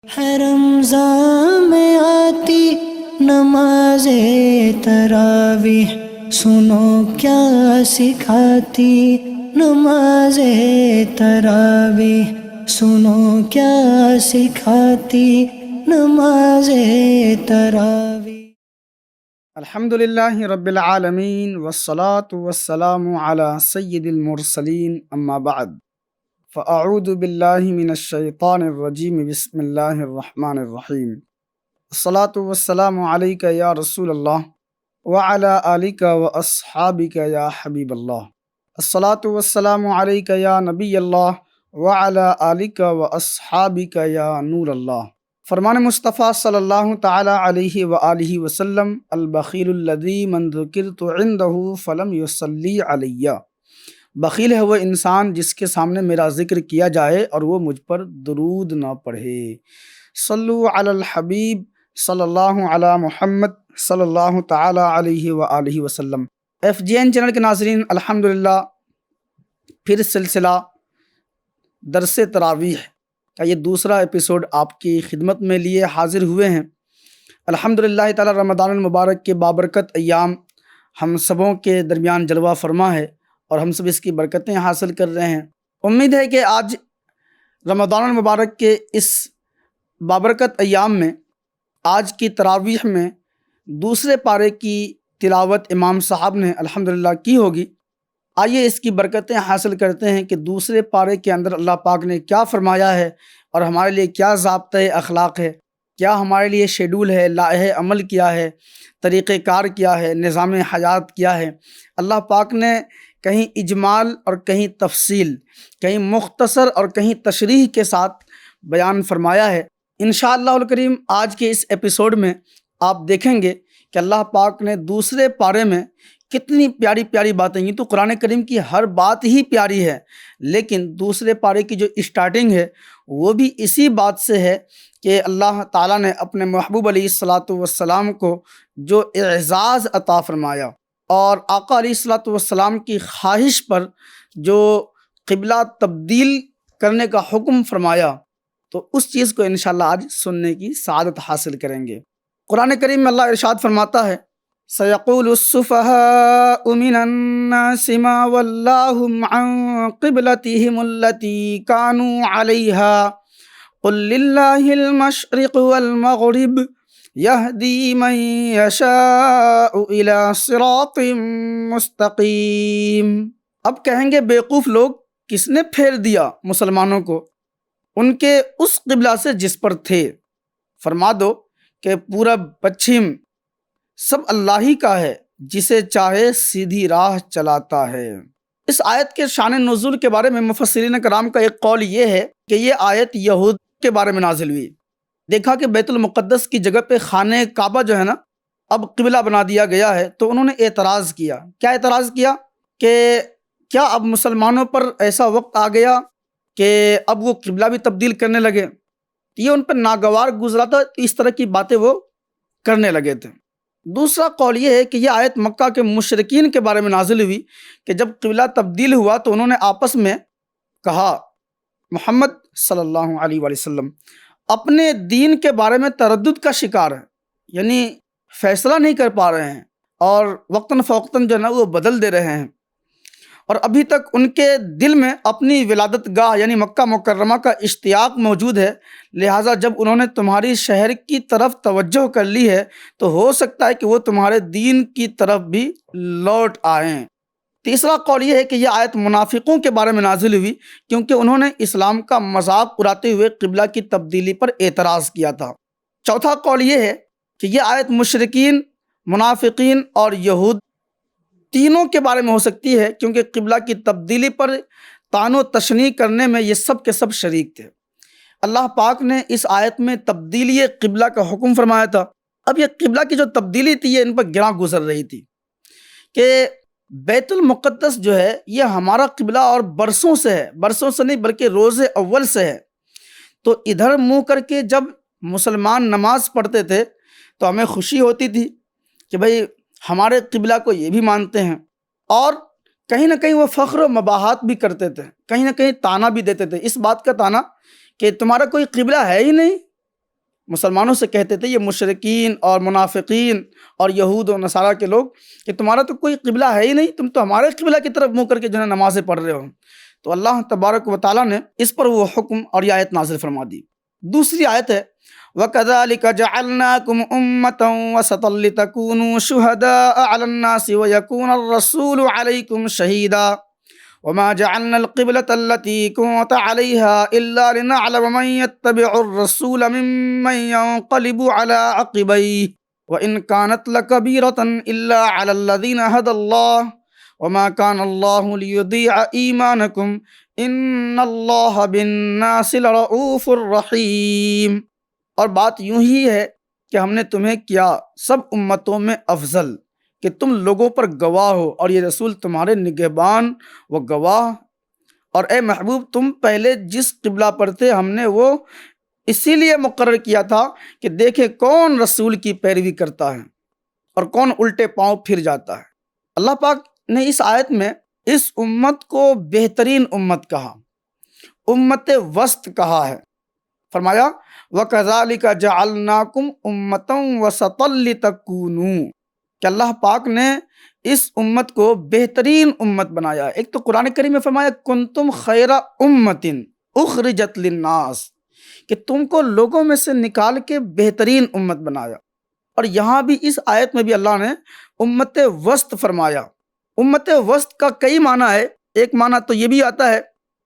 ہے رمضان میں آتی نماز تراویح، سنو کیا سکھاتی نماز تراویح، سنو کیا سکھاتی نماز تراویح۔ الحمدللہ رب العالمین والصلاة والسلام علی سید المرسلین، اما بعد فاعوذ باللہ من الشیطان الرجیم، بسم اللہ الرحمن الرحیم۔ الصلاة والسلام علیک یا رسول اللہ وعلی آلک واصحابک یا حبیب اللہ۔ الصلاة والسلام علیک یا نبی اللہ وعلی آلک واصحابک یا نور اللہ۔ فرمان مصطفیٰ صلی اللہ تعالی علیہ وآلہ وسلم، البخیل الذی من ذکرت عندہ فلم یصلی علیہ۔ بخیل ہے وہ انسان جس کے سامنے میرا ذکر کیا جائے اور وہ مجھ پر درود نہ پڑھے۔ صلو علی الحبیب صلی اللہ علی محمد صلی اللہ تعالی علیہ وآلہ وسلم۔ FGN چینل کے ناظرین، الحمدللہ پھر سلسلہ درس تراویح کا یہ دوسرا ایپیسوڈ آپ کی خدمت میں لیے حاضر ہوئے ہیں۔ الحمدللہ تعالی رمضان المبارک کے بابرکت ایام ہم سبوں کے درمیان جلوہ فرما ہے اور ہم سب اس کی برکتیں حاصل کر رہے ہیں۔ امید ہے کہ آج رمضان المبارک کے اس بابرکت ایام میں آج کی تراویح میں دوسرے پارے کی تلاوت امام صاحب نے الحمدللہ کی ہوگی۔ آئیے اس کی برکتیں حاصل کرتے ہیں کہ دوسرے پارے کے اندر اللہ پاک نے کیا فرمایا ہے اور ہمارے لیے کیا ضابطۂ اخلاق ہے، کیا ہمارے لیے شیڈول ہے، لائحہ عمل کیا ہے، طریقہ کار کیا ہے، نظام حیات کیا ہے۔ اللہ پاک نے کہیں اجمال اور کہیں تفصیل، کہیں مختصر اور کہیں تشریح کے ساتھ بیان فرمایا ہے۔ انشاءاللہ الکریم آج کے اس ایپیسوڈ میں آپ دیکھیں گے کہ اللہ پاک نے دوسرے پارے میں کتنی پیاری پیاری باتیں، یہ تو قرآن کریم کی ہر بات ہی پیاری ہے، لیکن دوسرے پارے کی جو اسٹارٹنگ ہے وہ بھی اسی بات سے ہے کہ اللہ تعالیٰ نے اپنے محبوب علیہ الصلاۃ والسلام کو جو اعزاز عطا فرمایا اور آقا علیہ الصلاۃ والسلام کی خواہش پر جو قبلہ تبدیل کرنے کا حکم فرمایا، تو اس چیز کو انشاءاللہ آج سننے کی سعادت حاصل کریں گے۔ قرآن کریم میں اللہ ارشاد فرماتا ہے، سَيَقُولُ السُّفَهَاءُ مِنَ النَّاسِ مَا وَلَّاهُمْ عَنْ قِبْلَتِهِمُ الَّتِي كَانُوا عَلَيْهَا قُلْ لِلَّهِ الْمَشْرِقُ وَالْمَغْرِبُ يَهْدِي مَن يَشَاءُ إِلَى صِرَاطٍ مُسْتَقِيمٍ۔ اب کہیں گے بیوقوف لوگ، کس نے پھیر دیا مسلمانوں کو ان کے اس قبلہ سے جس پر تھے؟ فرما دو کہ پورب پچھم سب اللہ ہی کا ہے، جسے چاہے سیدھی راہ چلاتا ہے۔ اس آیت کے شان نزول کے بارے میں مفسرین کرام کا ایک قول یہ ہے کہ یہ آیت یہود کے بارے میں نازل ہوئی۔ دیکھا کہ بیت المقدس کی جگہ پہ خانہ کعبہ جو ہے نا اب قبلہ بنا دیا گیا ہے، تو انہوں نے اعتراض کیا۔ کیا اعتراض کیا؟ کہ کیا اب مسلمانوں پر ایسا وقت آ گیا کہ اب وہ قبلہ بھی تبدیل کرنے لگے؟ یہ ان پر ناگوار گزرا تھا، اس طرح کی باتیں وہ کرنے لگے تھے۔ دوسرا قول یہ ہے کہ یہ آیت مکہ کے مشرکین کے بارے میں نازل ہوئی کہ جب قبلہ تبدیل ہوا تو انہوں نے آپس میں کہا، محمد صلی اللہ علیہ وآلہ وسلم اپنے دین کے بارے میں تردد کا شکار ہے، یعنی فیصلہ نہیں کر پا رہے ہیں اور وقتاً فوقتاً جو ہے نا وہ بدل دے رہے ہیں، اور ابھی تک ان کے دل میں اپنی ولادت گاہ یعنی مکہ مکرمہ کا اشتیاق موجود ہے، لہٰذا جب انہوں نے تمہاری شہر کی طرف توجہ کر لی ہے تو ہو سکتا ہے کہ وہ تمہارے دین کی طرف بھی لوٹ آئیں۔ تیسرا قول یہ ہے کہ یہ آیت منافقوں کے بارے میں نازل ہوئی کیونکہ انہوں نے اسلام کا مذاق اڑاتے ہوئے قبلہ کی تبدیلی پر اعتراض کیا تھا۔ چوتھا قول یہ ہے کہ یہ آیت مشرکین، منافقین اور یہود تینوں کے بارے میں ہو سکتی ہے، کیونکہ قبلہ کی تبدیلی پر طعن و تشنیع کرنے میں یہ سب کے سب شریک تھے۔ اللہ پاک نے اس آیت میں تبدیلی قبلہ کا حکم فرمایا تھا۔ اب یہ قبلہ کی جو تبدیلی تھی یہ ان پر گراں گزر رہی تھی کہ بیت المقدس جو ہے یہ ہمارا قبلہ اور برسوں سے ہے، برسوں سے نہیں بلکہ روز اول سے ہے، تو ادھر منہ کر کے جب مسلمان نماز پڑھتے تھے تو ہمیں خوشی ہوتی تھی کہ بھئی ہمارے قبلہ کو یہ بھی مانتے ہیں، اور کہیں نہ کہیں وہ فخر و مباحات بھی کرتے تھے، کہیں نہ کہیں تانا بھی دیتے تھے، اس بات کا تانا کہ تمہارا کوئی قبلہ ہے ہی نہیں، مسلمانوں سے کہتے تھے، یہ مشرکین اور منافقین اور یہود و نصارہ کے لوگ، کہ تمہارا تو کوئی قبلہ ہے ہی نہیں، تم تو ہمارے قبلہ کی طرف منہ کر کے جو ہے نمازیں پڑھ رہے ہو۔ تو اللہ تبارک و تعالیٰ نے اس پر وہ حکم اور یہ آیت نازل فرما دی۔ دوسری آیت ہے وَكَذَلِكَ جَعَلْنَاكُمْ أُمَّةً وَسَطًا لِتَكُونُوا شُهَدَاءَ عَلَى النَّاسِ وَيَكُونَ الرَّسُولُ عَلَيْكُمْ شَهِيدًا وَمَا جَعَلْنَا الْقِبْلَةَ الَّتِي كُنتَ عَلَيْهَا إِلَّا لِنَعْلَمَ مَن يَتَّبِعُ الرَّسُولَ مِمَّن يَنقَلِبُ عَلَى عَقِبَيْهِ وَإِن كَانَتْ لَكَبِيرَةً إِلَّا عَلَى الَّذِينَ هَدَى اللَّهُ وَمَا كَانَ اللَّهُ لِيُضِيعَ إِيمَانَكُمْ إِنَّ اللَّهَ بِالنَّاسِ لَرَءُوفٌ رَحِيمٌ۔ اور بات یوں ہی ہے کہ ہم نے تمہیں کیا سب امتوں میں افضل کہ تم لوگوں پر گواہ ہو، اور یہ رسول تمہارے نگہبان و گواہ۔ اور اے محبوب، تم پہلے جس قبلہ پر تھے ہم نے وہ اسی لیے مقرر کیا تھا کہ دیکھیں کون رسول کی پیروی کرتا ہے اور کون الٹے پاؤں پھر جاتا ہے۔ اللہ پاک نے اس آیت میں اس امت کو بہترین امت کہا، امت وسط کہا ہے۔ فرمایا وَكَذَلِكَ جَعَلْنَاكُمْ أُمَّةً وَسَطًا لِتَكُونُوا، کہ اللہ پاک نے اس امت کو بہترین امت بنایا۔ ایک تو قرآن کریم میں فرمایا کنتم خیر امت اخرجت للناس، کہ تم کو لوگوں میں سے نکال کے بہترین امت بنایا۔ اور یہاں بھی اس آیت میں بھی اللہ نے امت وسط فرمایا۔ امت وسط کا کئی معنی ہے، ایک معنی تو یہ بھی آتا ہے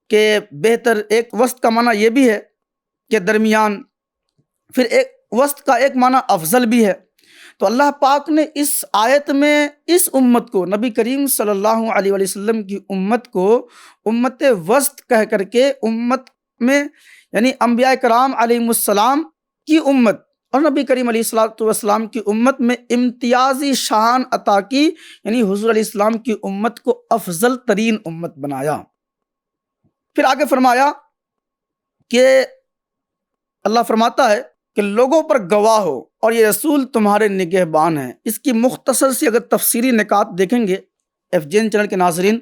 کہ بہتر، ایک وسط کا معنی یہ بھی ہے کہ درمیان، پھر ایک وسط کا ایک معنی افضل بھی ہے۔ تو اللہ پاک نے اس آیت میں اس امت کو، نبی کریم صلی اللہ علیہ وآلہ وسلم کی امت کو امت وسط کہہ کر کے امت میں یعنی انبیاء کرام علیہم السلام کی امت اور نبی کریم علیہ الصلوۃ والسلام کی امت میں امتیازی شان عطا کی، یعنی حضور علیہ السلام کی امت کو افضل ترین امت بنایا۔ پھر آگے فرمایا کہ اللہ فرماتا ہے کہ لوگوں پر گواہ ہو اور یہ رسول تمہارے نگہبان ہیں۔ اس کی مختصر سی اگر تفسیری نکات دیکھیں گے FGN چینل کے ناظرین،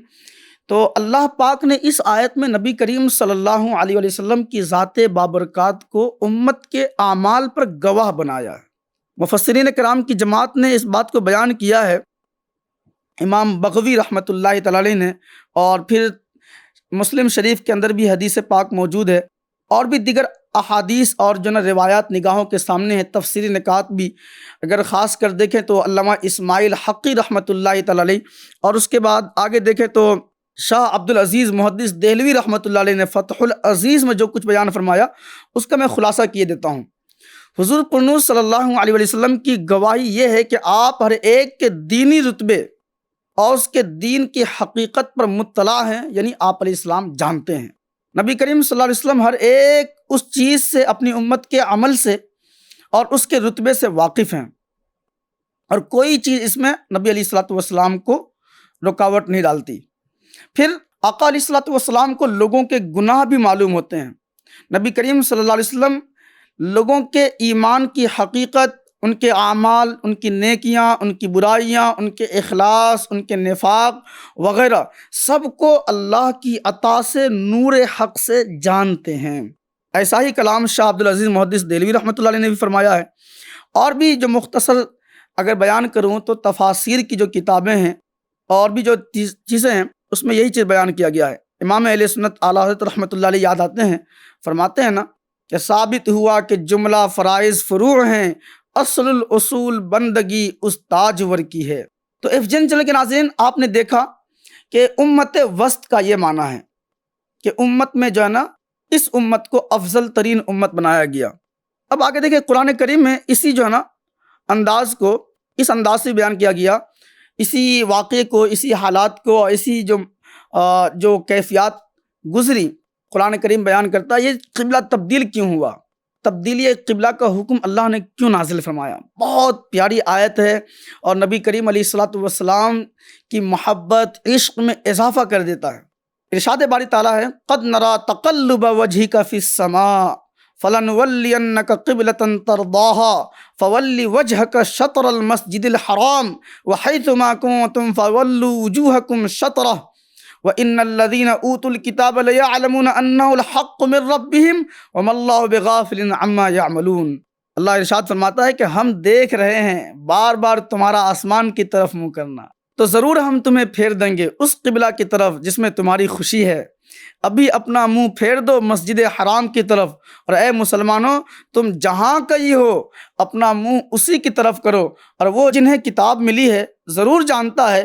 تو اللہ پاک نے اس آیت میں نبی کریم صلی اللہ علیہ وآلہ وسلم کی ذات بابرکات کو امت کے اعمال پر گواہ بنایا ہے۔ مفسرین کرام کی جماعت نے اس بات کو بیان کیا ہے، امام بغوی رحمۃ اللہ تعالی علیہ نے، اور پھر مسلم شریف کے اندر بھی حدیث پاک موجود ہے، اور بھی دیگر احادیث اور جو نا روایات نگاہوں کے سامنے ہیں۔ تفسیری نکات بھی اگر خاص کر دیکھیں تو علامہ اسماعیل حقی رحمۃ اللہ تعالی علیہ، اور اس کے بعد آگے دیکھیں تو شاہ عبدالعزیز محدث دہلوی رحمۃ اللہ علیہ نے فتح العزیز میں جو کچھ بیان فرمایا اس کا میں خلاصہ کیے دیتا ہوں۔ حضور پرنور صلی اللہ علیہ وسلم کی گواہی یہ ہے کہ آپ ہر ایک کے دینی رتبے اور اس کے دین کی حقیقت پر مطلع ہیں، یعنی آپ علیہ السلام جانتے ہیں۔ نبی کریم صلی اللہ علیہ وسلم ہر ایک اس چیز سے، اپنی امت کے عمل سے اور اس کے رتبے سے واقف ہیں، اور کوئی چیز اس میں نبی علیہ الصلوۃ والسلام کو رکاوٹ نہیں ڈالتی۔ پھر آقا علیہ الصلوۃ والسلام کو لوگوں کے گناہ بھی معلوم ہوتے ہیں۔ نبی کریم صلی اللہ علیہ وسلم لوگوں کے ایمان کی حقیقت، ان کے اعمال، ان کی نیکیاں، ان کی برائیاں، ان کے اخلاص، ان کے نفاق وغیرہ سب کو اللہ کی عطا سے، نور حق سے جانتے ہیں۔ ایسا ہی کلام شاہ عبدالعزیز محدث دہلوی رحمۃ اللہ علیہ نے بھی فرمایا ہے۔ اور بھی جو مختصر اگر بیان کروں تو تفاسیر کی جو کتابیں ہیں اور بھی جو چیزیں ہیں اس میں یہی چیز بیان کیا گیا ہے۔ امام اہل سنت اعلیٰ حضرت رحمۃ اللہ علیہ یاد آتے ہیں، فرماتے ہیں نا کہ ثابت ہوا کہ جملہ فرائض فروع ہیں، اصل الاصول بندگی اس تاجور کی ہے۔ تو FGN چینل کے ناظرین، آپ نے دیکھا کہ امت وسط کا یہ معنی ہے کہ امت میں جو ہے نا اس امت کو افضل ترین امت بنایا گیا۔ اب آگے دیکھیں قرآن کریم میں اسی جو ہے نا انداز کو اس انداز سے بیان کیا گیا، اسی واقعے کو، اسی حالات کو، اسی جو کیفیات گزری قرآن کریم بیان کرتا ہے۔ یہ قبلہ تبدیل کیوں ہوا، تبدیلی قبلہ کا حکم اللہ نے کیوں نازل فرمایا؟ بہت پیاری آیت ہے اور نبی کریم علیہ الصلوۃ والسلام کی محبت، عشق میں اضافہ کر دیتا ہے۔ ارشاد باری تعالیٰ ہے قد نرا تقلب وجهک فی السماء فلنولینک قبلۃ ترضاها فول وجهک شطر المسجد الحرام وحیث ما کنتم فولوا وجوهکم شطرہ وَإِنَّ الَّذِينَ أُوتُوا الْكِتَابَ لَيَعْلَمُونَ أَنَّهُ الْحَقُّ مِنْ رَبِّهِمْ وَمَا اللَّهُ بِغَافِلٍ عَمَّا يَعْمَلُونَ۔ اللہ ارشاد فرماتا ہے کہ ہم دیکھ رہے ہیں بار بار تمہارا آسمان کی طرف منہ کرنا، تو ضرور ہم تمہیں پھیر دیں گے اس قبلہ کی طرف جس میں تمہاری خوشی ہے۔ ابھی اپنا منہ پھیر دو مسجد حرام کی طرف، اور اے مسلمانوں تم جہاں کہیں ہو اپنا منہ اسی کی طرف کرو، اور وہ جنہیں کتاب ملی ہے ضرور جانتا ہے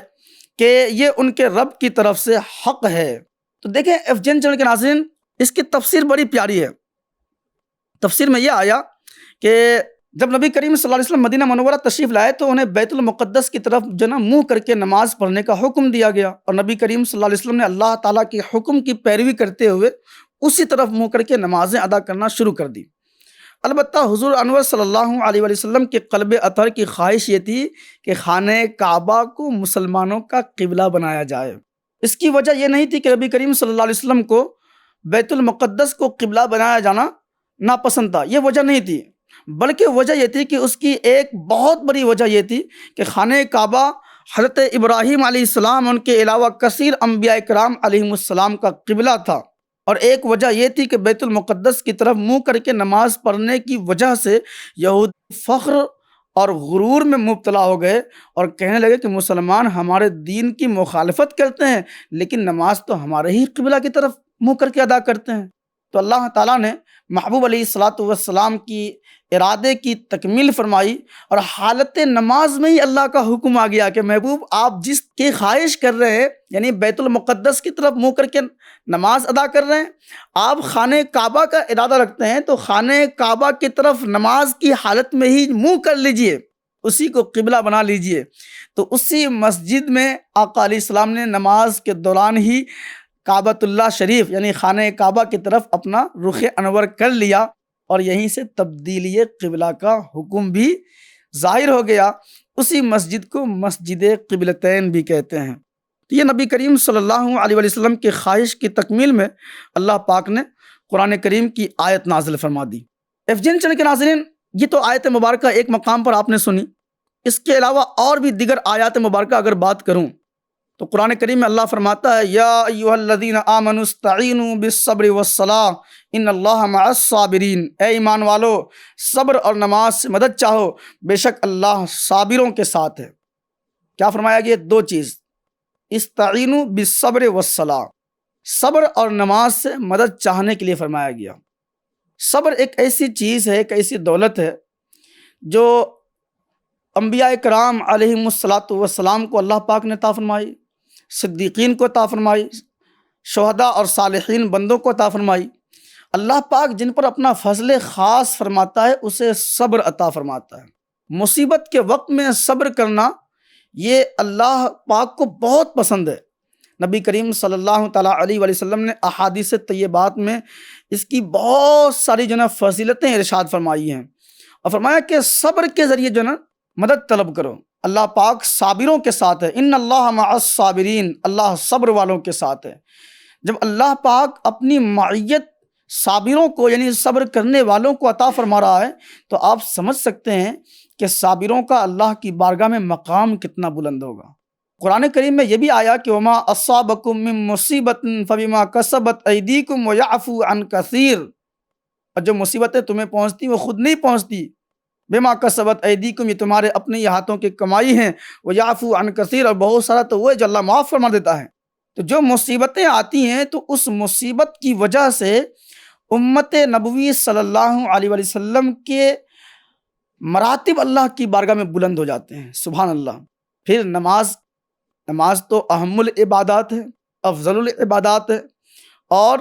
کہ یہ ان کے رب کی طرف سے حق ہے۔ تو دیکھیں افجن چینل کے ناظرین، اس کی تفسیر بڑی پیاری ہے۔ تفسیر میں یہ آیا کہ جب نبی کریم صلی اللہ علیہ وسلم مدینہ منورہ تشریف لائے تو انہیں بیت المقدس کی طرف منہ کر کے نماز پڑھنے کا حکم دیا گیا، اور نبی کریم صلی اللہ علیہ وسلم نے اللہ تعالیٰ کے حکم کی پیروی کرتے ہوئے اسی طرف منہ کر کے نمازیں ادا کرنا شروع کر دی۔ البتہ حضور انور صلی اللہ علیہ وسلم کے قلب اطہر کی خواہش یہ تھی کہ خانہ کعبہ کو مسلمانوں کا قبلہ بنایا جائے۔ اس کی وجہ یہ نہیں تھی کہ نبی کریم صلی اللہ علیہ وسلم کو بیت المقدس کو قبلہ بنایا جانا ناپسند تھا، یہ وجہ نہیں تھی، بلکہ وجہ یہ تھی کہ اس کی ایک بہت بڑی وجہ یہ تھی کہ خانہ کعبہ حضرت ابراہیم علیہ السلام ان کے علاوہ کثیر انبیاء کرام علیہم السلام کا قبلہ تھا، اور ایک وجہ یہ تھی کہ بیت المقدس کی طرف منہ کر کے نماز پڑھنے کی وجہ سے یہود فخر اور غرور میں مبتلا ہو گئے اور کہنے لگے کہ مسلمان ہمارے دین کی مخالفت کرتے ہیں لیکن نماز تو ہمارے ہی قبلہ کی طرف منہ کر کے ادا کرتے ہیں۔ تو اللہ تعالیٰ نے محبوب علیہ الصلاۃ والسلام کی ارادے کی تکمیل فرمائی، اور حالت نماز میں ہی اللہ کا حکم آ گیا کہ محبوب آپ جس کی خواہش کر رہے ہیں، یعنی بیت المقدس کی طرف منہ کر کے نماز ادا کر رہے ہیں، آپ خانہ کعبہ کا ارادہ رکھتے ہیں تو خانہ کعبہ کی طرف نماز کی حالت میں ہی منہ کر لیجئے، اسی کو قبلہ بنا لیجئے۔ تو اسی مسجد میں آقا علیہ السلام نے نماز کے دوران ہی کعبۃ اللہ شریف یعنی خانہ کعبہ کی طرف اپنا رخ انور کر لیا، اور یہیں سے تبدیلی قبلہ کا حکم بھی ظاہر ہو گیا۔ اسی مسجد کو مسجد قبلتین بھی کہتے ہیں۔ تو یہ نبی کریم صلی اللہ علیہ وسلم کی خواہش کی تکمیل میں اللہ پاک نے قرآن کریم کی آیت نازل فرما دی۔ افجن چینل کے ناظرین، یہ تو آیت مبارکہ ایک مقام پر آپ نے سنی، اس کے علاوہ اور بھی دیگر آیات مبارکہ اگر بات کروں تو قرآن کریم میں اللہ فرماتا ہے یا ایھا الذین آمنوا استعینوا بالصبر والصلاۃ ان اللہ مع الصابرین، اے ایمان والو صبر اور نماز سے مدد چاہو، بے شک اللہ صابروں کے ساتھ ہے۔ کیا فرمایا گیا؟ دو چیز، استعینوا بالصبر والصلاۃ، صبر اور نماز سے مدد چاہنے کے لیے فرمایا گیا۔ صبر ایک ایسی چیز ہے، ایک ایسی دولت ہے جو انبیاء کرام علیہم الصلاۃ والسلام کو اللہ پاک نے عطا فرمائی، صدیقین کو عطا فرمائی، شہداء اور صالحین بندوں کو عطا فرمائی۔ اللہ پاک جن پر اپنا فضل خاص فرماتا ہے اسے صبر عطا فرماتا ہے۔ مصیبت کے وقت میں صبر کرنا یہ اللہ پاک کو بہت پسند ہے۔ نبی کریم صلی اللہ تعالیٰ علیہ وسلم نے احادیث طیبات میں اس کی بہت ساری فضیلتیں ارشاد فرمائی ہیں، اور فرمایا کہ صبر کے ذریعے مدد طلب کرو۔ اللہ پاک صابروں کے ساتھ ہے، ان اللہ مع الصابرین، اللہ صبر والوں کے ساتھ ہے۔ جب اللہ پاک اپنی معیت صابروں کو یعنی صبر کرنے والوں کو عطا فرما رہا ہے تو آپ سمجھ سکتے ہیں کہ صابروں کا اللہ کی بارگاہ میں مقام کتنا بلند ہوگا۔ قرآن کریم میں یہ بھی آیا کہ وما اصابکم من مصیبت فبما کسبت ایدیکم ویعفو عن کثیر، اور جو مصیبتیں تمہیں پہنچتی وہ خود نہیں پہنچتی، بما کسبت ایدیکم یہ تمہارے اپنے ہی ہاتھوں کی کمائی ہیں، ویعفو عن کثیر اور بہت سارا تو وہ ہے جو اللہ معاف فرما دیتا ہے۔ تو جو مصیبتیں آتی ہیں تو اس مصیبت کی وجہ سے امت نبوی صلی اللہ علیہ وسلم کے مراتب اللہ کی بارگاہ میں بلند ہو جاتے ہیں، سبحان اللہ۔ پھر نماز تو اہم العبادات ہے، افضل العبادات ہے، اور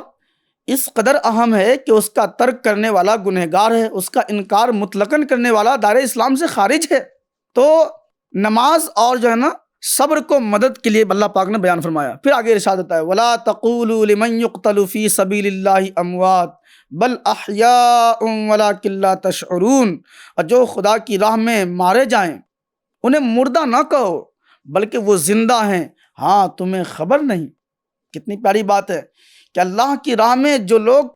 اس قدر اہم ہے کہ اس کا ترک کرنے والا گنہگار ہے، اس کا انکار مطلقاً کرنے والا دائرہ اسلام سے خارج ہے۔ تو نماز اور صبر کو مدد کے لیے اللہ پاک نے بیان فرمایا۔ پھر آگے ارشاد ہوتا ہے وَلَا تَقُولُوا لِمَنْ يُقْتَلُ فِي سَبِيلِ اللَّهِ أَمْوَاتٌ بَلْ أَحْيَاءٌ وَلَكِنْ لَا تَشْعُرُونَ، اور جو خدا کی راہ میں مارے جائیں انہیں مردہ نہ کہو بلکہ وہ زندہ ہیں، ہاں تمہیں خبر نہیں۔ کتنی پیاری بات ہے کہ اللہ کی راہ میں جو لوگ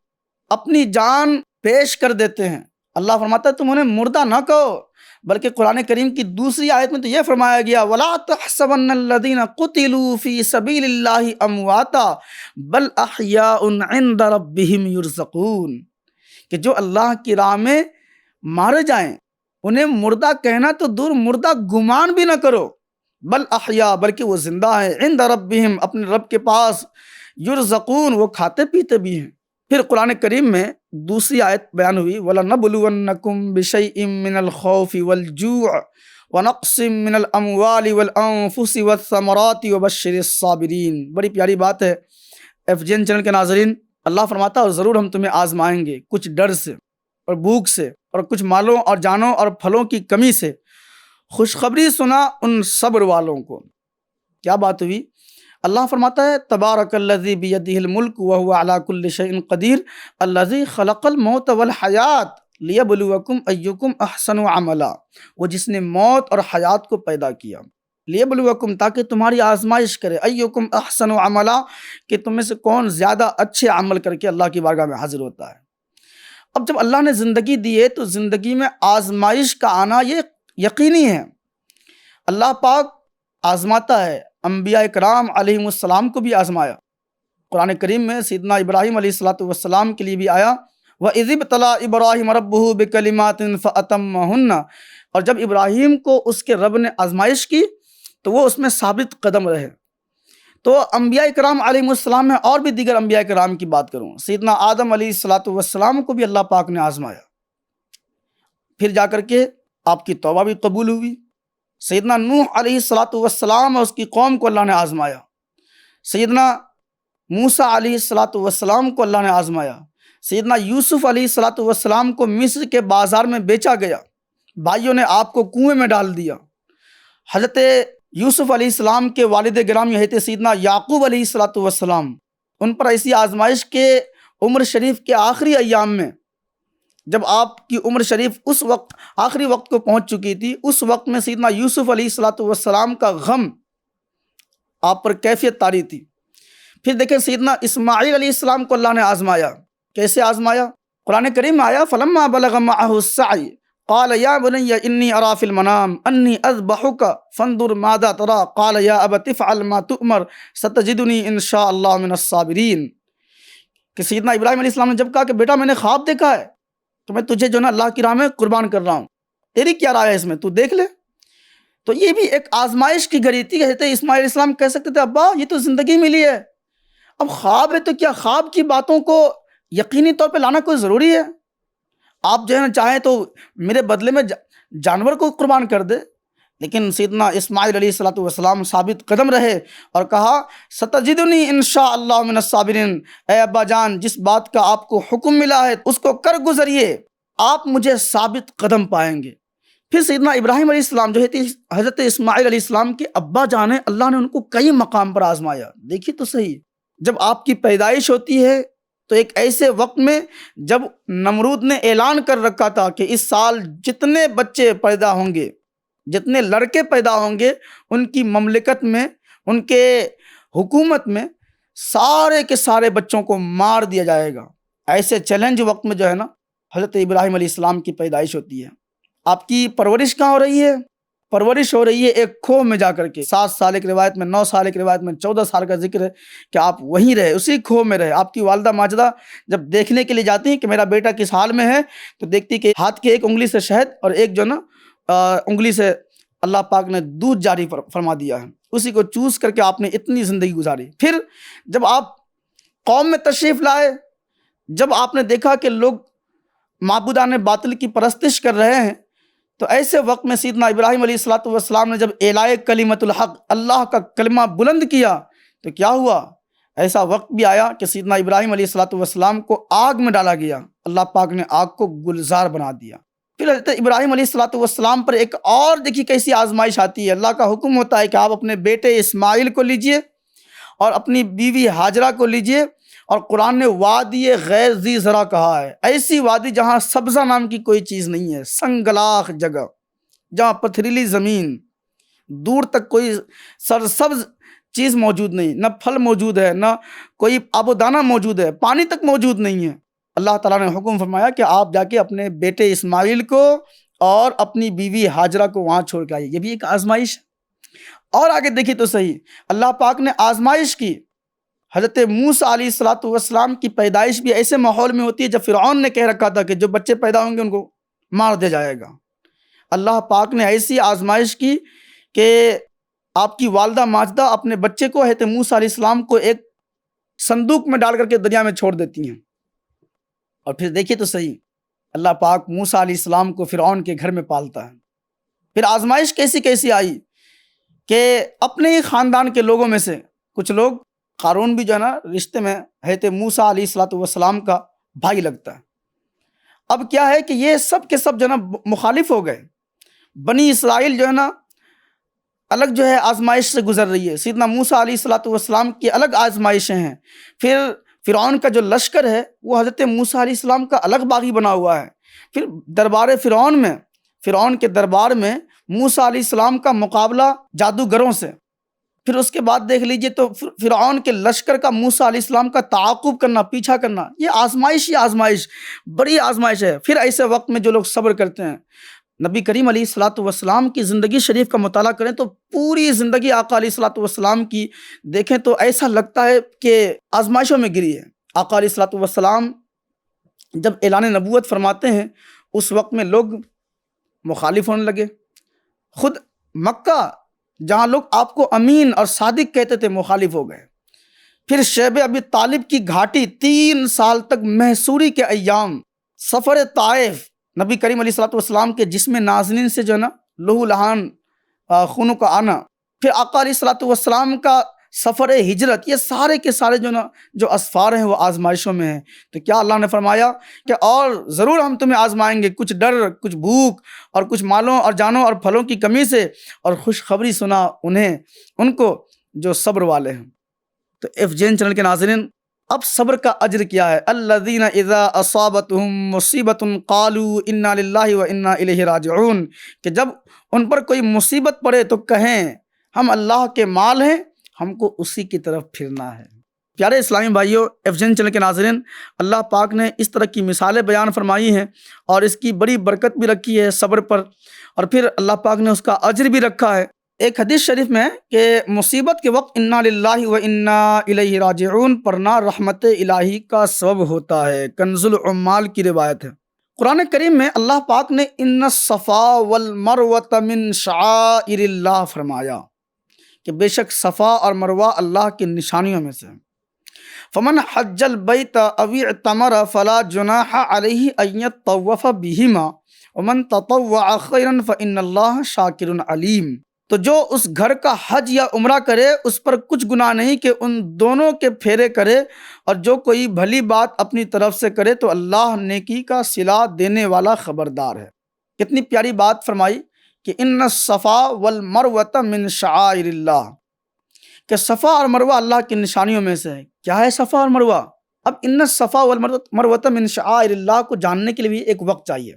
اپنی جان پیش کر دیتے ہیں، اللہ فرماتا ہے تم انہیں مردہ نہ کہو، بلکہ قرآن کریم کی دوسری آیت میں تو یہ فرمایا گیا وَلَا تَحْسَبَنَّ الَّذِينَ قُتِلُوا فِي سَبِيلِ اللَّهِ أَمْوَاتًا بَلْ أَحْيَاءٌ عِندَ رَبِّهِمْ يُرْزَقُونَ، کہ جو اللہ کی راہ میں مارے جائیں، انہیں مردہ کہنا تو دور، مردہ گمان بھی نہ کرو، بل احیا، بلکہ وہ زندہ ہیں، عند ربہم، اپنے رب کے پاس، یرزقون، وہ کھاتے پیتے بھی ہیں۔ پھر قرآن کریم میں دوسری آیت بیان ہوئی، وَلَنَبْلُوَنَّكُمْ بِشَيْءٍ مِّنَ الْخَوْفِ وَالْجُوعِ وَنَقْصٍ مِّنَ الْأَمْوَالِ وَالْأَنفُسِ وَالثَّمَرَاتِ وَبَشِّرِ الصَّابِرِينَ۔ بڑی پیاری بات ہے ایف جی این چینل کے ناظرین، اللہ فرماتا ہے اور ضرور ہم تمہیں آزمائیں گے، کچھ ڈر سے اور بھوک سے اور کچھ مالوں اور جانوں اور پھلوں کی کمی سے۔ خوشخبری سنا ان صبر والوں کو۔ کیا بات ہوئی؟ اللہ فرماتا ہے تبارک الذی بیدہ الملک وہو علی کل شیء قدیر الذی خلق الموت والحیات لیبلوکم ایکم احسن عملا، وہ جس نے موت اور حیات کو پیدا کیا، لیبلوکم، تاکہ تمہاری آزمائش کرے، ایکم احسن عملا، کہ تم میں سے کون زیادہ اچھے عمل کر کے اللہ کی بارگاہ میں حاضر ہوتا ہے۔ اب جب اللہ نے زندگی دی ہے تو زندگی میں آزمائش کا آنا یہ یقینی ہے۔ اللہ پاک آزماتا ہے، انبیاء کرام علیہم السلام کو بھی آزمایا۔ قرآن کریم میں سیدنا ابراہیم علیہ السلام کے لیے بھی آیا، وَإِذِ ابْتَلَىٰ إِبْرَاهِيمَ رَبُّهُ بِكَلِمَاتٍ فَأَتَمَّهُنَّ، اور جب ابراہیم کو اس کے رب نے آزمائش کی تو وہ اس میں ثابت قدم رہے۔ تو انبیاء کرام علیہم السلام میں اور بھی دیگر انبیاء کرام کی بات کروں، سیدنا آدم علیہ السلام کو بھی اللہ پاک نے آزمایا، پھر جا کر کے آپ کی توبہ بھی قبول ہوئی۔ سیدنا نوح علیہ السلام اور اس کی قوم کو اللہ نے آزمایا، سیدنا موسیٰ علیہ السلام کو اللہ نے آزمایا، سیدنا یوسف علیہ السلام کو مصر کے بازار میں بیچا گیا، بھائیوں نے آپ کو کنویں میں ڈال دیا۔ حضرت یوسف علیہ السلام کے والد گرامی حضرت سیدنا یعقوب علیہ السلام، ان پر ایسی آزمائش کے عمر شریف کے آخری ایام میں، جب آپ کی عمر شریف اس وقت آخری وقت کو پہنچ چکی تھی، اس وقت میں سیدنا یوسف علیہ السلام کا غم آپ پر کیفیت طاری تھی۔ پھر دیکھیں سیدنا اسماعیل علیہ السلام کو اللہ نے آزمایا۔ کیسے آزمایا؟ قرآن کریم میں آیا فلما بلغ معه السعی قال یا بنی انی ارا فی المنام انی اذبحک فانظر ماذا تری قال یا ابت افعل ما تؤمر ستجدنی ان شاء اللہ من الصابرین، کہ سیدنا ابراہیم علیہ السلام نے جب کہا کہ بیٹا میں نے خواب دیکھا ہے تو میں تجھے جو نا اللہ کی راہ میں قربان کر رہا ہوں، تیری کیا رائے ہے اس میں، تو دیکھ لے۔ تو یہ بھی ایک آزمائش کی گھڑی تھی۔ کہتے اسماعیل علیہ السلام کہہ سکتے تھے ابا یہ تو زندگی ملی ہے، اب خواب ہے تو کیا خواب کی باتوں کو یقینی طور پہ لانا کوئی ضروری ہے؟ آپ جو ہے نا چاہیں تو میرے بدلے میں جانور کو قربان کر دے، لیکن سیدنا اسماعیل علیہ السلام ثابت قدم رہے اور کہا ستجدنی انشاء اللہ من الصابرین، اے ابا جان جس بات کا آپ کو حکم ملا ہے اس کو کر گزریے، آپ مجھے ثابت قدم پائیں گے۔ پھر سیدنا ابراہیم علیہ السلام جو ہے حضرت اسماعیل علیہ السلام کے ابا جان ہیں، اللہ نے ان کو کئی مقام پر آزمایا۔ دیکھیے تو صحیح، جب آپ کی پیدائش ہوتی ہے تو ایک ایسے وقت میں جب نمرود نے اعلان کر رکھا تھا کہ اس سال جتنے بچے پیدا ہوں گے، جتنے لڑکے پیدا ہوں گے، ان کی مملکت میں، ان کے حکومت میں سارے کے سارے بچوں کو مار دیا جائے گا۔ ایسے چیلنج وقت میں جو ہے نا حضرت ابراہیم علیہ السلام کی پیدائش ہوتی ہے۔ آپ کی پرورش کہاں ہو رہی ہے؟ پرورش ہو رہی ہے ایک کھو میں جا کر کے۔ 7 سال ایک روایت میں، 9 سال ایک روایت میں، 14 سال کا ذکر ہے کہ آپ وہیں رہے، اسی کھو میں رہے۔ آپ کی والدہ ماجدہ جب دیکھنے کے لیے جاتی ہیں کہ میرا بیٹا کس حال میں ہے، تو دیکھتی کہ ہاتھ کی ایک انگلی سے شہد اور ایک جو نا انگلی سے اللہ پاک نے دودھ جاری فرما دیا ہے، اسی کو چوس کر کے آپ نے اتنی زندگی گزاری۔ پھر جب آپ قوم میں تشریف لائے، جب آپ نے دیکھا کہ لوگ معبودان باطل کی پرستش کر رہے ہیں، تو ایسے وقت میں سیدنا ابراہیم علیہ السلام نے جب اعلائے کلمۃ الحق، اللہ کا کلمہ بلند کیا، تو کیا ہوا؟ ایسا وقت بھی آیا کہ سیدنا ابراہیم علیہ السلام کو آگ میں ڈالا گیا، اللہ پاک نے آگ کو گلزار بنا دیا۔ پھر حضرت ابراہیم علیہ السلام پر ایک اور دیکھیے کیسی آزمائش آتی ہے۔ اللہ کا حکم ہوتا ہے کہ آپ اپنے بیٹے اسماعیل کو لیجئے اور اپنی بیوی ہاجرہ کو لیجئے، اور قرآن نے وادی غیر ذی زرع کہا ہے، ایسی وادی جہاں سبزہ نام کی کوئی چیز نہیں ہے، سنگلاخ جگہ، جہاں پتھریلی زمین، دور تک کوئی سرسبز چیز موجود نہیں، نہ پھل موجود ہے، نہ کوئی آب و دانہ موجود ہے، پانی تک موجود نہیں ہے۔ اللہ تعالیٰ نے حکم فرمایا کہ آپ جا کے اپنے بیٹے اسماعیل کو اور اپنی بیوی ہاجرہ کو وہاں چھوڑ کے آئیے۔ یہ بھی ایک آزمائش ہے۔ اور آگے دیکھیے تو صحیح، اللہ پاک نے آزمائش کی۔ حضرت موسیٰ علیہ السلام کی پیدائش بھی ایسے ماحول میں ہوتی ہے جب فرعون نے کہہ رکھا تھا کہ جو بچے پیدا ہوں گے ان کو مار دیا جائے گا۔ اللہ پاک نے ایسی آزمائش کی کہ آپ کی والدہ ماجدہ اپنے بچے کو حضرت موسیٰ علیہ السلام کو ایک صندوق میں ڈال کر کے دریا میں چھوڑ دیتی ہیں۔ اور پھر دیکھیے تو صحیح، اللہ پاک موسیٰ علیہ السلام کو فرعون کے گھر میں پالتا ہے۔ پھر آزمائش کیسی کیسی آئی کہ اپنے ہی خاندان کے لوگوں میں سے کچھ لوگ، قارون بھی جو ہے نا رشتے میں حضرت موسیٰ علیہ السلام کا بھائی لگتا ہے۔ اب کیا ہے کہ یہ سب کے سب جو ہے نا مخالف ہو گئے۔ بنی اسرائیل جو ہے نا الگ جو ہے آزمائش سے گزر رہی ہے، سیدنا موسیٰ علیہ السلام کی الگ آزمائشیں ہیں۔ پھر فرعون کا جو لشکر ہے وہ حضرت موسیٰ علیہ السلام کا الگ باغی بنا ہوا ہے۔ پھر دربار فرعون میں، فرعون کے دربار میں موسیٰ علیہ السلام کا مقابلہ جادوگروں سے۔ پھر اس کے بعد دیکھ لیجئے تو فرعون کے لشکر کا موسیٰ علیہ السلام کا تعاقب کرنا، پیچھا کرنا، یہ آزمائش ہی آزمائش، بڑی آزمائش ہے۔ پھر ایسے وقت میں جو لوگ صبر کرتے ہیں، نبی کریم علیہ السلام کی زندگی شریف کا مطالعہ کریں تو پوری زندگی آقا علیہ السلام کی دیکھیں تو ایسا لگتا ہے کہ آزمائشوں میں گری ہے۔ آقا علیہ السلام جب اعلان نبوت فرماتے ہیں اس وقت میں لوگ مخالف ہونے لگے۔ خود مکہ جہاں لوگ آپ کو امین اور صادق کہتے تھے مخالف ہو گئے۔ پھر شیب ابی طالب کی گھاٹی 3 سال تک محصوری کے ایام، سفر طائف، نبی کریم علیہ السلام کے جسم نازنین سے جو ہے نا لہو لہان خونوں کا آنا، پھر آقا علیہ السلام کا سفر ہجرت، یہ سارے کے سارے جو نا جو اسفار ہیں وہ آزمائشوں میں ہیں۔ تو کیا اللہ نے فرمایا کہ اور ضرور ہم تمہیں آزمائیں گے، کچھ ڈر، کچھ بھوک اور کچھ مالوں اور جانوں اور پھلوں کی کمی سے، اور خوشخبری سنا ان کو جو صبر والے ہیں۔ تو FJN چینل کے ناظرین، اب صبر کا اجر کیا ہے؟ الذین اذا اصابتہم مصیبت قالوا انا للہ و انا الیہ راجعون، کہ جب ان پر کوئی مصیبت پڑے تو کہیں ہم اللہ کے مال ہیں، ہم کو اسی کی طرف پھرنا ہے۔ پیارے اسلامی بھائیوں، FJN چینل کے ناظرین، اللہ پاک نے اس طرح کی مثالیں بیان فرمائی ہیں اور اس کی بڑی برکت بھی رکھی ہے صبر پر، اور پھر اللہ پاک نے اس کا اجر بھی رکھا ہے۔ ایک حدیث شریف میں کہ مصیبت کے وقت انا للہ و انا الیہ راجعون پڑھنا رحمت الہی کا سبب ہوتا ہے۔ کنز العمال کی روایت ہے۔ قرآن کریم میں اللہ پاک نے ان الصفا والمروۃ من شعائر اللہ فرمایا کہ بے شک صفا اور مروہ اللہ کی نشانیوں میں سے۔ فمن حج البیت او اعتمر فلا جناح علیہ ان یطوف بہما ومن تطوع خیرا فان اللہ شاکر علیم۔ تو جو اس گھر کا حج یا عمرہ کرے اس پر کچھ گناہ نہیں کہ ان دونوں کے پھیرے کرے، اور جو کوئی بھلی بات اپنی طرف سے کرے تو اللہ نیکی کا صلہ دینے والا خبردار ہے۔ کتنی پیاری بات فرمائی کہ ان الصفا والمروۃ من شعائر اللہ، کہ صفا اور مروہ اللہ کی نشانیوں میں سے ہے۔ کیا ہے صفا اور مروہ؟ اب ان الصفا والمروۃ من شعائر اللہ کو جاننے کے لیے بھی ایک وقت چاہیے۔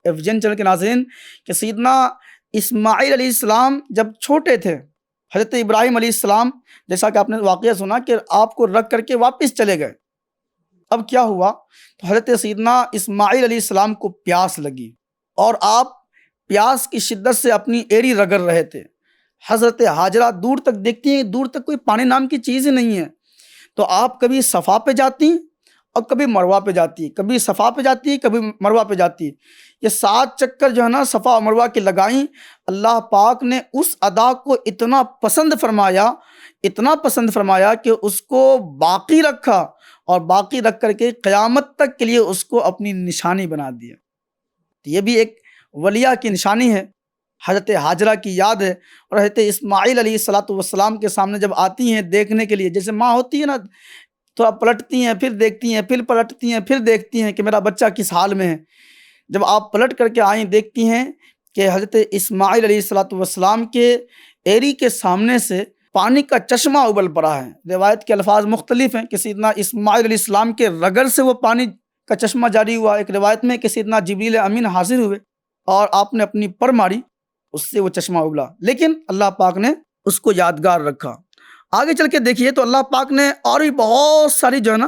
FJN چینل کے ناظرین، کہ سیدنا اسماعیل علیہ السلام جب چھوٹے تھے، حضرت ابراہیم علیہ السلام، جیسا کہ آپ نے واقعہ سنا کہ آپ کو رکھ کر کے واپس چلے گئے۔ اب کیا ہوا؟ تو حضرت سیدنا اسماعیل علیہ السلام کو پیاس لگی اور آپ پیاس کی شدت سے اپنی ایڑی رگڑ رہے تھے۔ حضرت ہاجرہ دور تک دیکھتی ہیں، دور تک کوئی پانی نام کی چیز ہی نہیں ہے، تو آپ کبھی صفا پہ جاتی اور کبھی مروہ پہ جاتی، کبھی صفا پہ جاتی کبھی مروہ پہ جاتی۔ یہ 7 چکر جو ہے نا صفا اور مروہ کی لگائیں۔ اللہ پاک نے اس ادا کو اتنا پسند فرمایا کہ اس کو باقی رکھا، اور باقی رکھ کر کے قیامت تک کے لیے اس کو اپنی نشانی بنا دیا۔ یہ بھی ایک ولیہ کی نشانی ہے، حضرت ہاجرہ کی یاد ہے۔ اور حضرت اسماعیل علیہ السلام کے سامنے جب آتی ہیں دیکھنے کے لیے، جیسے ماں ہوتی ہے نا، تھوڑا پلٹتی ہیں، پھر دیکھتی ہیں، پھر پلٹتی ہیں، پھر دیکھتی ہیں کہ میرا بچہ کس حال میں ہے۔ جب آپ پلٹ کر کے آئیں دیکھتی ہیں کہ حضرت اسماعیل علیہ السلام کے ایری کے سامنے سے پانی کا چشمہ ابل پڑا ہے۔ روایت کے الفاظ مختلف ہیں کہ سیدنا اسماعیل علیہ السلام کے رگڑ سے وہ پانی کا چشمہ جاری ہوا، ایک روایت میں کہ سیدنا جبریل امین حاضر ہوئے اور آپ نے اپنی پر ماری، اس سے وہ چشمہ ابلا، لیکن اللہ پاک نے اس کو یادگار رکھا۔ آگے چل کے دیکھیے تو اللہ پاک نے اور بھی بہت ساری جو ہے نا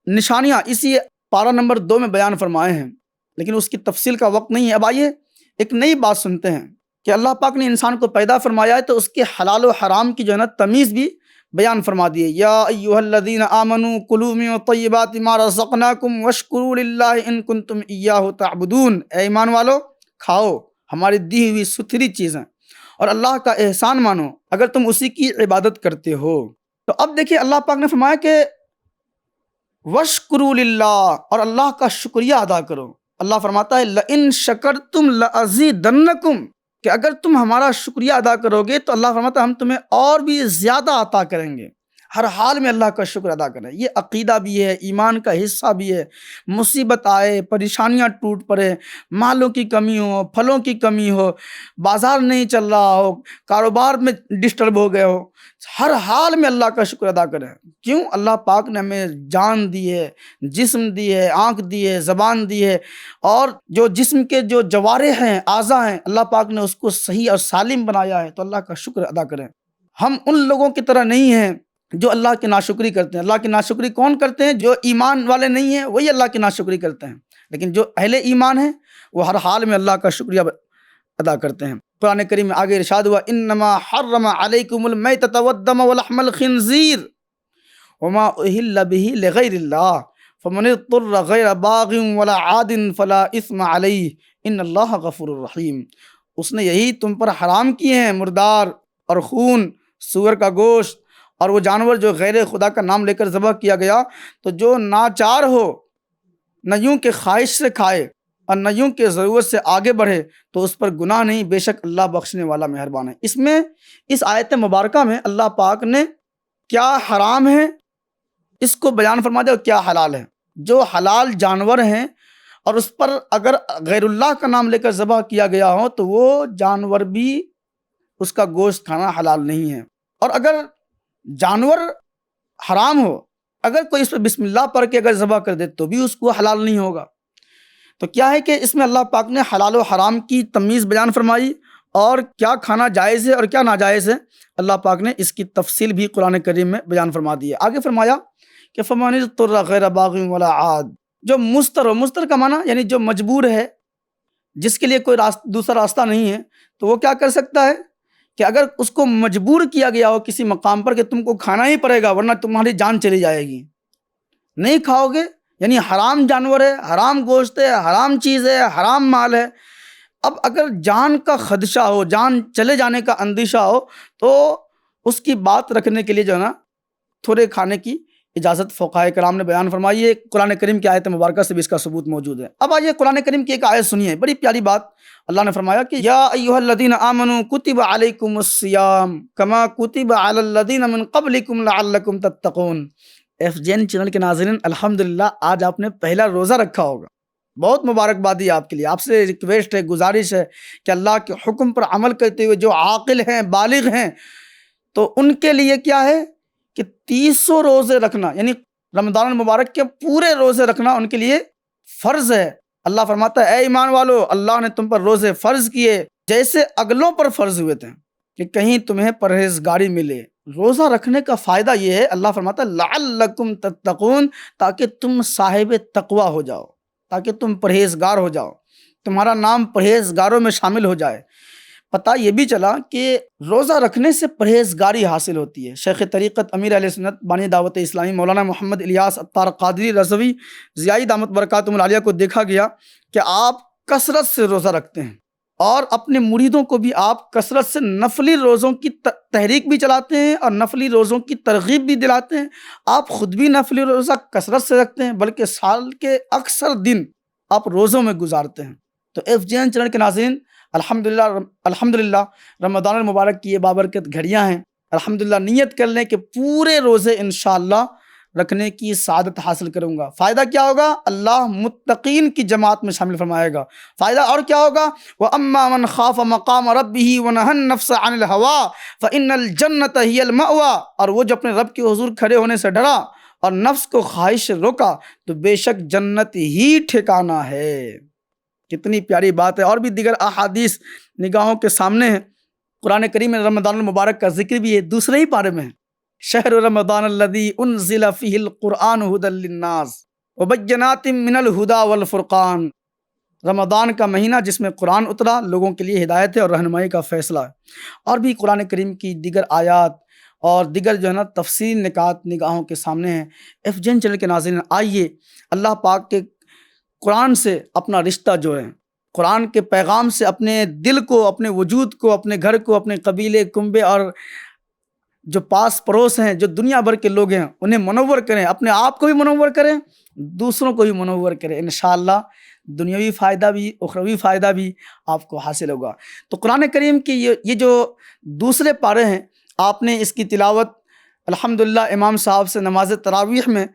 نشانیاں اسی پارہ نمبر 2 میں بیان فرمائے ہیں، لیکن اس کی تفصیل کا وقت نہیں ہے۔ اب آئیے ایک نئی بات سنتے ہیں کہ اللہ پاک نے انسان کو پیدا فرمایا ہے تو اس کے حلال و حرام کی جو ہے نا تمیز بھی بیان فرما دیے، یا ایھا الذین آمنوا کلوا من طیبات ما رزقناکم واشکروا للہ ان کنتم ایاہ تعبدون، اے ایمان والو کھاؤ ہماری دی ہوئی ستھری چیزیں اور اللہ کا احسان مانو اگر تم اسی کی عبادت کرتے ہو۔ تو اب دیکھیے اللہ پاک نے فرمایا کہ واشکروا للہ، اور اللہ کا شکریہ ادا کرو۔ اللہ فرماتا ہے لئن شکرتم لازیدنکم، کہ اگر تم ہمارا شکریہ ادا کرو گے تو اللہ فرماتا ہے ہم تمہیں اور بھی زیادہ عطا کریں گے۔ ہر حال میں اللہ کا شکر ادا کریں، یہ عقیدہ بھی ہے، ایمان کا حصہ بھی ہے۔ مصیبت آئے، پریشانیاں ٹوٹ پڑے، مالوں کی کمی ہو، پھلوں کی کمی ہو، بازار نہیں چل رہا ہو، کاروبار میں ڈسٹرب ہو گئے ہو، ہر حال میں اللہ کا شکر ادا کریں۔ کیوں؟ اللہ پاک نے ہمیں جان دی ہے، جسم دی ہے، آنکھ دی ہے، زبان دی ہے، اور جو جسم کے جو جوارح ہیں، اعضاء ہیں، اللہ پاک نے اس کو صحیح اور سالم بنایا ہے، تو اللہ کا شکر ادا کریں۔ ہم ان لوگوں کی طرح نہیں ہیں جو اللہ کی ناشکری کرتے ہیں۔ اللہ کی ناشکری کون کرتے ہیں؟ جو ایمان والے نہیں ہیں وہی اللہ کی ناشکری کرتے ہیں، لیکن جو اہل ایمان ہیں وہ ہر حال میں اللہ کا شکریہ ادا کرتے ہیں۔ قرآن کریم میں آگے ارشاد ہوا انما حرم علیکم المیتۃ والدم ولحم الخنزیر وما اہل به لغیر اللہ فمن اضطر غیر باغ ولا عاد فلا اثم علیہ ان اللہ غفور الرحیم۔ اس نے یہی تم پر حرام کیے ہیں مردار اور خون، سور کا گوشت اور وہ جانور جو غیر خدا کا نام لے کر ذبح کیا گیا، تو جو ناچار ہو، نہ یوں کہ خواہش سے کھائے اور نہ یوں کہ ضرورت سے آگے بڑھے، تو اس پر گناہ نہیں، بے شک اللہ بخشنے والا مہربان ہے۔ اس میں اس آیت مبارکہ میں اللہ پاک نے کیا حرام ہے اس کو بیان فرما دیا اور کیا حلال ہے۔ جو حلال جانور ہیں اور اس پر اگر غیر اللہ کا نام لے کر ذبح کیا گیا ہو تو وہ جانور بھی، اس کا گوشت کھانا حلال نہیں ہے۔ اور اگر جانور حرام ہو، اگر کوئی اس پہ بسم اللہ پڑھ کے اگر ذبح کر دے تو بھی اس کو حلال نہیں ہوگا۔ تو کیا ہے کہ اس میں اللہ پاک نے حلال و حرام کی تمیز بیان فرمائی، اور کیا کھانا جائز ہے اور کیا ناجائز ہے اللہ پاک نے اس کی تفصیل بھی قرآن کریم میں بیان فرما دی ہے۔ آگے فرمایا کہ فَمَنِ اضْطُرَّ غَيْرَ بَاغٍ وَلَا عَادٍ، جو مضطر ہو، مضطر کا معنی یعنی جو مجبور ہے، جس کے لیے کوئی دوسرا راستہ نہیں ہے، تو وہ کیا کر سکتا ہے کہ اگر اس کو مجبور کیا گیا ہو کسی مقام پر کہ تم کو کھانا ہی پڑے گا ورنہ تمہاری جان چلی جائے گی، نہیں کھاؤ گے، یعنی حرام جانور ہے، حرام گوشت ہے، حرام چیز ہے، حرام مال ہے۔ اب اگر جان کا خدشہ ہو، جان چلے جانے کا اندیشہ ہو، تو اس کی بات رکھنے کے لیے جو ہے نا تھوڑے کھانے کی اجازت فقہائے کرام نے بیان فرمائی ہے۔ قرآن کریم کی آیت مبارکہ سے بھی اس کا ثبوت موجود ہے۔ اب آئیے قرآن کریم کی ایک آیت سنیے، بڑی پیاری بات اللہ نے فرمایا کہ یا ایھا الذین آمنوا کتب علیکم الصیام کما کتب علی الذین من قبلکم لعلکم تتقون۔ FGN چینل کے ناظرین، الحمدللہ آج آپ نے پہلا روزہ رکھا ہوگا، بہت مبارکبادی آپ کے لیے۔ آپ سے ریکویسٹ ہے، گزارش ہے کہ اللہ کے حکم پر عمل کرتے ہوئے جو عاقل ہیں، بالغ ہیں، تو ان کے لیے کیا ہے کہ 300 روزے رکھنا، یعنی رمضان المبارک کے پورے روزے رکھنا ان کے لیے فرض ہے۔ اللہ فرماتا ہے اے ایمان والو، اللہ نے تم پر روزے فرض کیے جیسے اگلوں پر فرض ہوئے تھے کہ کہیں تمہیں پرہیزگاری ملے۔ روزہ رکھنے کا فائدہ یہ ہے، اللہ فرماتا ہے لعلکم تتقون، تاکہ تم صاحب تقوی ہو جاؤ، تاکہ تم پرہیزگار ہو جاؤ، تمہارا نام پرہیزگاروں میں شامل ہو جائے۔ پتہ یہ بھی چلا کہ روزہ رکھنے سے پرہیزگاری حاصل ہوتی ہے۔ شیخ طریقت امیر اہل سنت بانی دعوت اسلامی مولانا محمد الیاس عطار قادری رضوی ضیائی دامت برکاتہم العالیہ کو دیکھا گیا کہ آپ کثرت سے روزہ رکھتے ہیں، اور اپنے مریدوں کو بھی آپ کثرت سے نفلی روزوں کی تحریک بھی چلاتے ہیں اور نفلی روزوں کی ترغیب بھی دلاتے ہیں۔ آپ خود بھی نفلی روزہ کثرت سے رکھتے ہیں، بلکہ سال کے اکثر دن آپ روزوں میں گزارتے ہیں۔ تو FGN چینل کے ناظرین، الحمدللہ رمضان المبارک کی یہ بابرکت گھڑیاں ہیں۔ الحمدللہ نیت کر لیں کہ پورے روزے انشاءاللہ رکھنے کی سعادت حاصل کروں گا۔ فائدہ کیا ہوگا؟ اللہ متقین کی جماعت میں شامل فرمائے گا۔ فائدہ اور کیا ہوگا؟ وَأَمَّا مَنْ خَافَ مَقَامَ رَبِّهِ وَنَهَى النَّفْسَ عَنِ الْهَوَىٰ فَإِنَّ الْجَنَّةَ هِيَ الْمَأْوَىٰ، اور وہ جو اپنے رب کے حضور کھڑے ہونے سے ڈرا اور نفس کو خواہش سے روکا تو بے شک جنت ہی ٹھکانہ ہے۔ کتنی پیاری بات ہے۔ اور بھی دیگر احادیث نگاہوں کے سامنے ہیں۔ قرآن کریم میں رمضان المبارک کا ذکر بھی ہے، دوسرے ہی پارے میں ہے، شہر رمضان الذی انزل فیہ القرآن ھدی للناس وبینات من الھدی والفرقان، رمضان کا مہینہ جس میں قرآن اترا، لوگوں کے لیے ہدایت ہے اور رہنمائی کا فیصلہ ہے۔ اور بھی قرآن کریم کی دیگر آیات اور دیگر جو ہے نا تفصیل نکات نگاہوں کے سامنے ہیں۔ FGN چینل کے ناظرین، آئیے اللہ پاک کے قرآن سے اپنا رشتہ جوڑیں، قرآن کے پیغام سے اپنے دل کو، اپنے وجود کو، اپنے گھر کو، اپنے قبیلے کنبے اور جو پاس پڑوس ہیں، جو دنیا بھر کے لوگ ہیں، انہیں منور کریں، اپنے آپ کو بھی منور کریں، دوسروں کو بھی منور کریں۔ انشاءاللہ دنیاوی فائدہ بھی، اخروی فائدہ بھی آپ کو حاصل ہوگا۔ تو قرآن کریم کی یہ جو دوسرے پارے ہیں، آپ نے اس کی تلاوت الحمدللہ امام صاحب سے نماز تراویح میں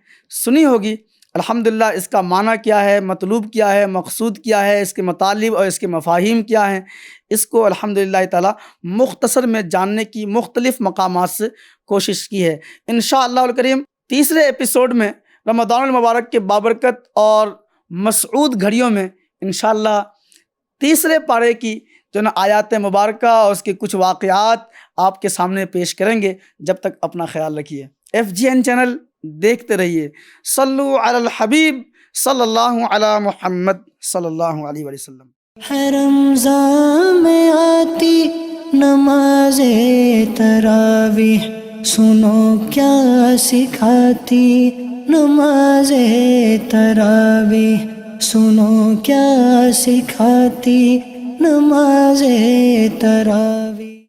سنی ہوگی۔ الحمدللہ اس کا معنی کیا ہے، مطلوب کیا ہے، مقصود کیا ہے، اس کے مطالب اور اس کے مفاہیم کیا ہیں، اس کو الحمدللہ تعالی مختصر میں جاننے کی مختلف مقامات سے کوشش کی ہے۔ انشاءاللہ الکریم تیسرے ایپیسوڈ میں رمضان المبارک کے بابرکت اور مسعود گھڑیوں میں انشاءاللہ تیسرے پارے کی جو نا آیات مبارکہ اور اس کے کچھ واقعات آپ کے سامنے پیش کریں گے۔ جب تک اپنا خیال رکھیے، FGN چینل دیکھتے رہیے۔ صلو علی الحبیب صلی اللہ علی محمد صلی اللہ علیہ وآلہ وسلم۔ ہے رمضان میں آتی نماز تراویح، سنو کیا سکھاتی نماز تراویح، سنو کیا سکھاتی نماز تراویح۔